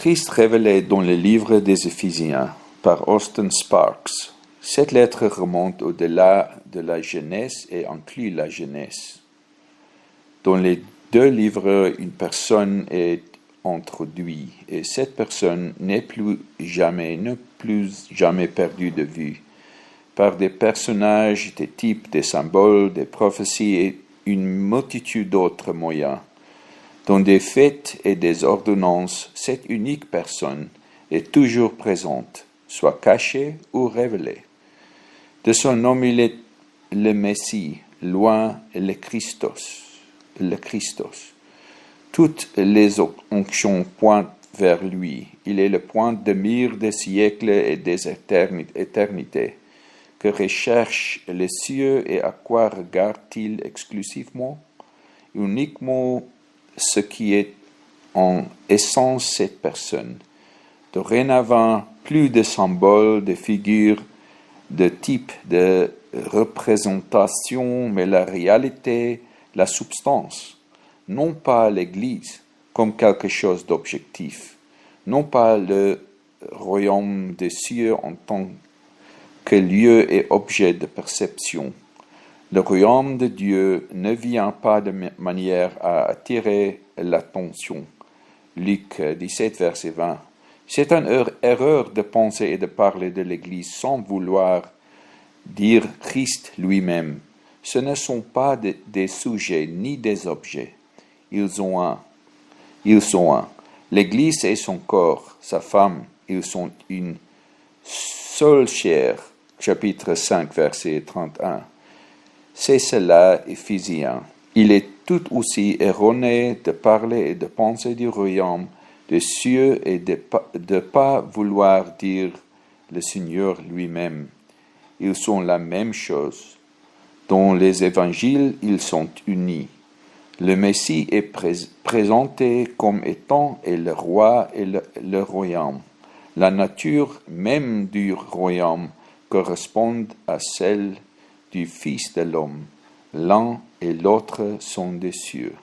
Christ révélé dans le livre des Éphésiens par Austin Sparks. Cette lettre remonte au-delà de la Genèse et inclut la Genèse. Dans les deux livres, une personne est introduite et cette personne n'est plus jamais perdue de vue par des personnages, des types, des symboles, des prophéties et une multitude d'autres moyens. Dans des faits et des ordonnances, cette unique personne est toujours présente, soit cachée ou révélée. De son nom, il est le Messie, loin le Christos. Toutes les onctions pointent vers lui. Il est le point de mire des siècles et des éternités. Que recherche les cieux et à quoi regarde-t-il exclusivement? Uniquement ce qui est en essence cette personne. Dorénavant, plus de symboles, de figures, de types, de représentations, mais la réalité, la substance. Non pas l'Église comme quelque chose d'objectif, non pas le royaume des cieux en tant que lieu et objet de perception. Le royaume de Dieu ne vient pas de manière à attirer l'attention. Luc 17, verset 20. C'est une erreur de penser et de parler de l'Église sans vouloir dire Christ lui-même. Ce ne sont pas des sujets ni des objets. Ils sont un. L'Église est son corps, sa femme. Ils sont une seule chair. Chapitre 5, verset 31. C'est cela, Éphésiens. Il est tout aussi erroné de parler et de penser du royaume des cieux et de pas vouloir dire le Seigneur lui-même. Ils sont la même chose. Dans les évangiles, ils sont unis. Le Messie est présenté comme étant le roi et le royaume. La nature même du royaume correspond à celle du Fils de l'homme. L'un et l'autre sont des cieux.